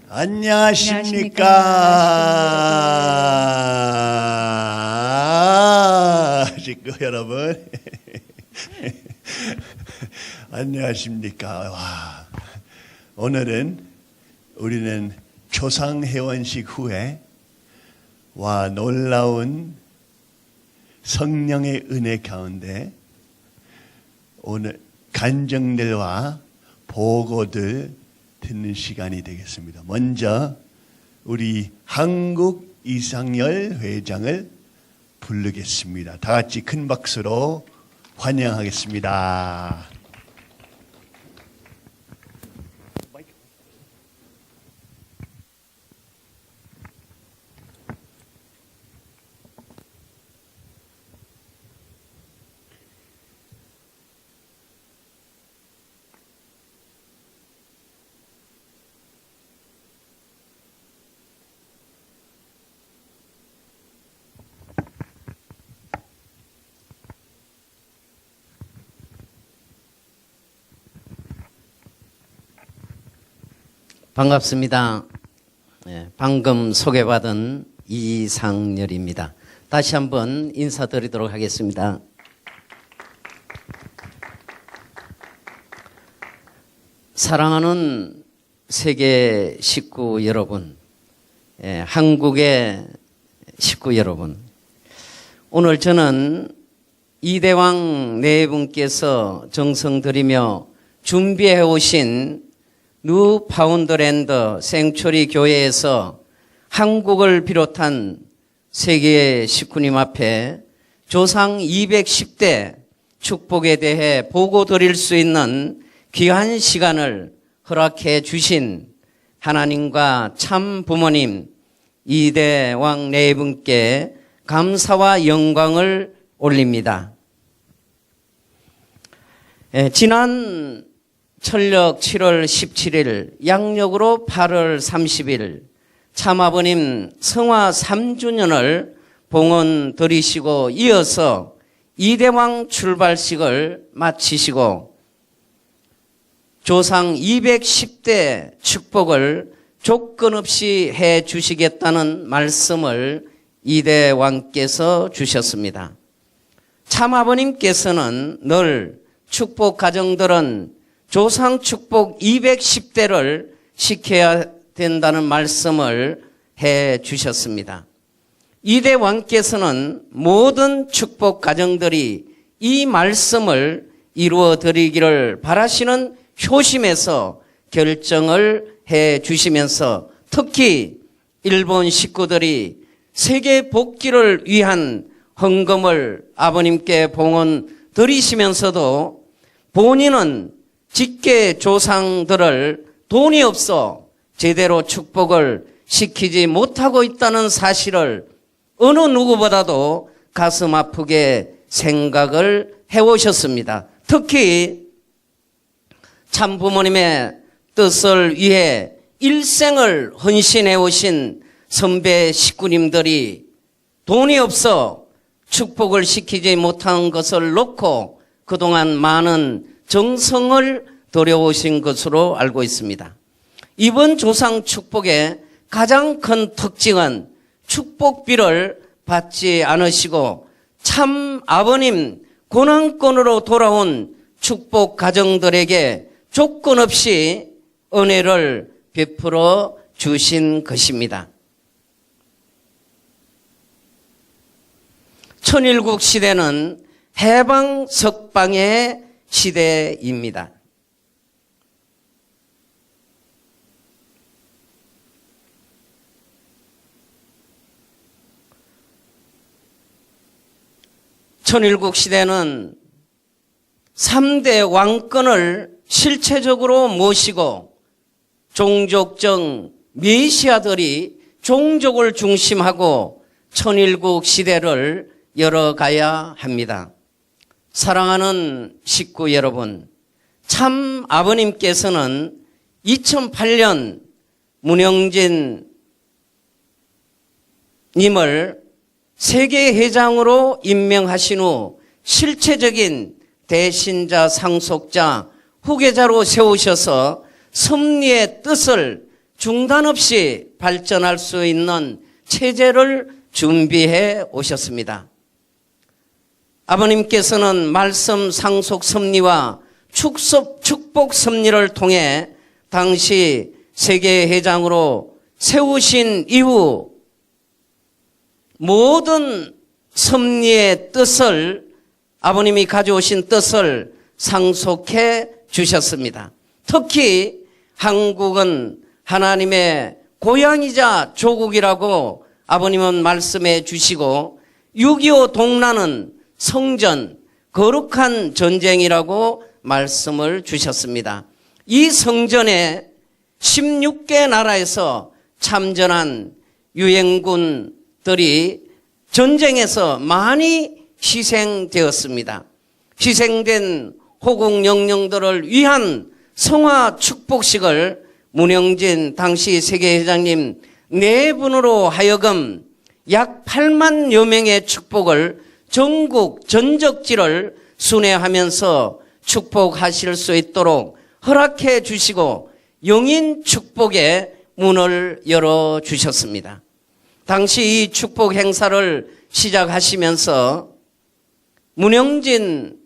안녕하십니까? 식구 여러분. 안녕하십니까? 와, 오늘은 우리는 조상회원식 후에 놀라운 성령의 은혜 가운데 오늘 간증들과 보고들 듣는 시간이 되겠습니다. 먼저 우리 한국 이상열 회장을 부르겠습니다. 다 같이 큰 박수로 환영하겠습니다. 반갑습니다. 방금 소개받은 이상열입니다. 다시 한번 인사드리도록 하겠습니다. 사랑하는 세계 식구 여러분, 한국의 식구 여러분, 오늘 저는 이대왕 네 분께서 정성 들이며 준비해 오신 뉴 파운드랜드 생초리 교회에서 한국을 비롯한 세계 식구님 앞에 조상 210대 축복에 대해 보고 드릴 수 있는 귀한 시간을 허락해 주신 하나님과 참 부모님 이대왕 네 분께 감사와 영광을 올립니다. 지난 철력 7월 17일, 양력으로 8월 30일 참아버님 성화 3주년을 봉헌 드리시고 이어서 이대왕 출발식을 마치시고 조상 210대 축복을 조건 없이 해 주시겠다는 말씀을 이대왕께서 주셨습니다. 참아버님께서는 늘 축복 가정들은 조상 축복 210대를 시켜야 된다는 말씀을 해 주셨습니다. 이대 왕께서는 모든 축복 가정들이 이 말씀을 이루어 드리기를 바라시는 효심에서 결정을 해 주시면서 특히 일본 식구들이 세계 복귀를 위한 헌금을 아버님께 봉헌 드리시면서도 본인은 직계 조상들을 돈이 없어 제대로 축복을 시키지 못하고 있다는 사실을 어느 누구보다도 가슴 아프게 생각을 해오셨습니다. 특히 참 부모님의 뜻을 위해 일생을 헌신해 오신 선배 식구님들이 돈이 없어 축복을 시키지 못한 것을 놓고 그동안 많은 정성을 들여오신 것으로 알고 있습니다. 이번 조상 축복의 가장 큰 특징은 축복비를 받지 않으시고 참 아버님 고난권으로 돌아온 축복 가정들에게 조건 없이 은혜를 베풀어 주신 것입니다. 천일국 시대는 해방 석방의 시대입니다. 천일국 시대는 3대 왕권을 실체적으로 모시고 종족적 메시아들이 종족을 중심하고 천일국 시대를 열어가야 합니다. 사랑하는 식구 여러분, 참 아버님께서는 2008년 문영진 님을 세계회장으로 임명하신 후 실체적인 대신자, 상속자, 후계자로 세우셔서 섭리의 뜻을 중단 없이 발전할 수 있는 체제를 준비해 오셨습니다. 아버님께서는 말씀 상속 섭리와 축복 섭리를 통해 당시 세계회장으로 세우신 이후 모든 섭리의 뜻을, 아버님이 가져오신 뜻을 상속해 주셨습니다. 특히 한국은 하나님의 고향이자 조국이라고 아버님은 말씀해 주시고 6.25 동란은 성전, 거룩한 전쟁이라고 말씀을 주셨습니다. 이 성전에 16개 나라에서 참전한 유엔군들이 전쟁에서 많이 희생되었습니다. 희생된 호국 영령들을 위한 성화 축복식을 문영진 당시 세계회장님 4분으로 하여금 약 8만여 명의 축복을 전국 전적지를 순회하면서 축복하실 수 있도록 허락해 주시고 영인 축복의 문을 열어 주셨습니다. 당시 이 축복 행사를 시작하시면서 문영진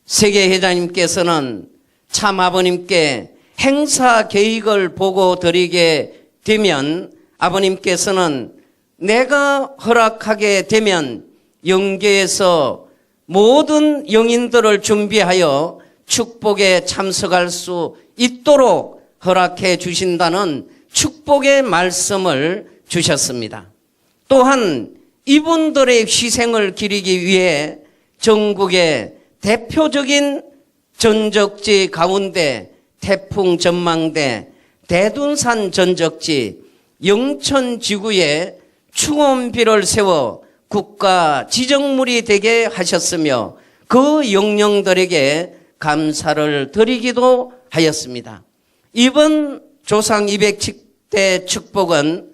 세계회장님께서는 참 아버님께 행사 계획을 보고 드리게 되면 아버님께서는 내가 허락하게 되면 영계에서 모든 영인들을 준비하여 축복에 참석할 수 있도록 허락해 주신다는 축복의 말씀을 주셨습니다. 또한 이분들의 희생을 기리기 위해 전국의 대표적인 전적지 가운데 태풍 전망대, 대둔산 전적지, 영천지구에 충원비를 세워 국가 지정물이 되게 하셨으며 그 영령들에게 감사를 드리기도 하였습니다. 이번 조상 210대 축복은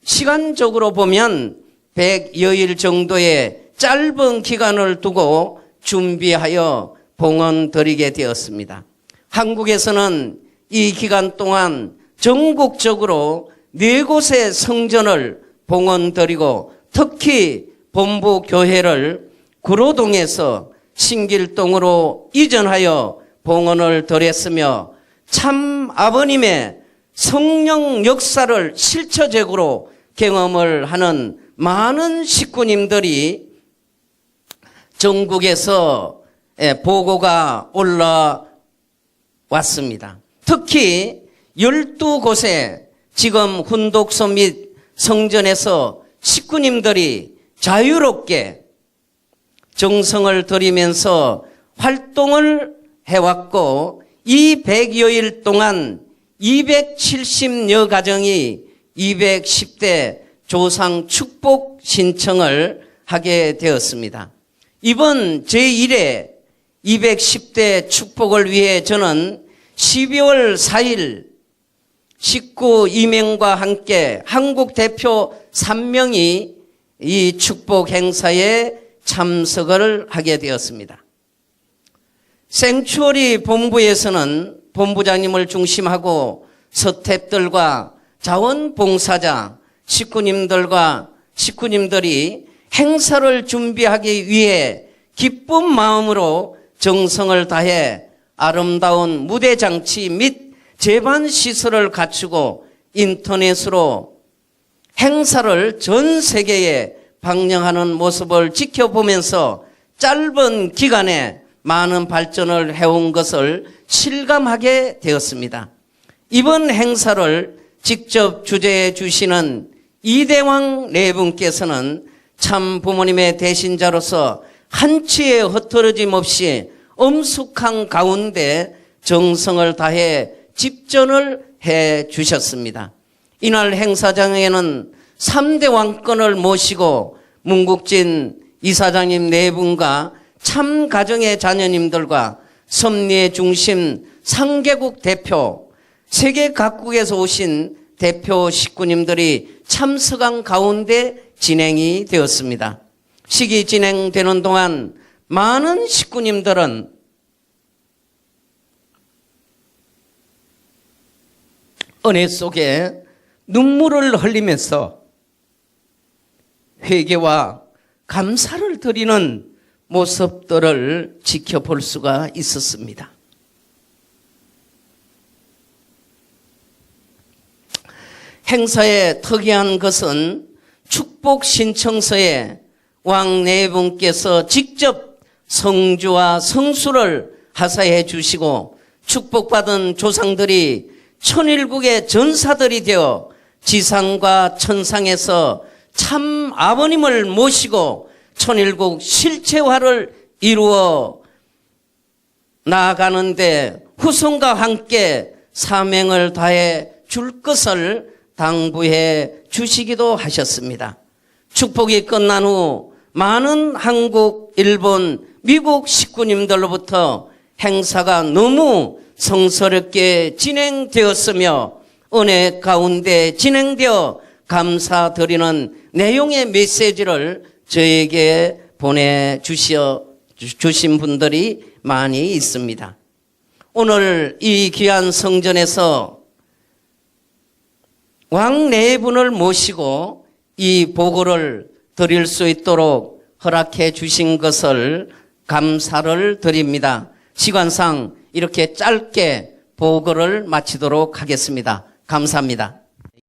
시간적으로 보면 100여일 정도의 짧은 기간을 두고 준비하여 봉헌 드리게 되었습니다. 한국에서는 이 기간 동안 전국적으로 4곳의 성전을 봉헌 드리고 특히 본부 교회를 구로동에서 신길동으로 이전하여 봉헌을 드렸으며 참 아버님의 성령 역사를 실체적으로 경험을 하는 많은 식구님들이 전국에서 보고가 올라왔습니다. 특히 12곳에 지금 훈독소 및 성전에서 식구님들이 자유롭게 정성을 들이면서 활동을 해왔고 이 100여일 동안 270여 가정이 210대 조상 축복 신청을 하게 되었습니다. 이번 제1회 210대 축복을 위해 저는 12월 4일 식구 2명과 함께 한국 대표 3명이 이 축복 행사에 참석을 하게 되었습니다. 생추어리 본부에서는 본부장님을 중심하고 서탭들과 자원봉사자, 식구님들이 행사를 준비하기 위해 기쁜 마음으로 정성을 다해 아름다운 무대 장치 및 제반 시설을 갖추고 인터넷으로 행사를 전 세계에 방영하는 모습을 지켜보면서 짧은 기간에 많은 발전을 해온 것을 실감하게 되었습니다. 이번 행사를 직접 주재해 주시는 이대왕 네 분께서는 참 부모님의 대신자로서 한치의 흐트러짐 없이 엄숙한 가운데 정성을 다해 집전을 해 주셨습니다. 이날 행사장에는 3대 왕권을 모시고 문국진 이사장님 네 분과 참 가정의 자녀님들과 섭리의 중심 상개국 대표, 세계 각국에서 오신 대표 식구님들이 참석한 가운데 진행이 되었습니다. 식이 진행되는 동안 많은 식구님들은 은혜 속에 눈물을 흘리면서 회개와 감사를 드리는 모습들을 지켜볼 수가 있었습니다. 행사의 특이한 것은 축복 신청서에 왕 네 분께서 직접 성주와 성수를 하사해 주시고 축복받은 조상들이 천일국의 전사들이 되어 지상과 천상에서 참 아버님을 모시고 천일국 실체화를 이루어 나아가는데 후손과 함께 사명을 다해 줄 것을 당부해 주시기도 하셨습니다. 축복이 끝난 후 많은 한국, 일본, 미국 식구님들로부터 행사가 너무 성스럽게 진행되었으며 은혜 가운데 진행되어 감사드리는 내용의 메시지를 저에게 보내주신 분들이 많이 있습니다. 오늘 이 귀한 성전에서 왕 네 분을 모시고 이 보고를 드릴 수 있도록 허락해 주신 것을 감사를 드립니다. 시간상 이렇게 짧게 보고를 마치도록 하겠습니다. 감사합니다.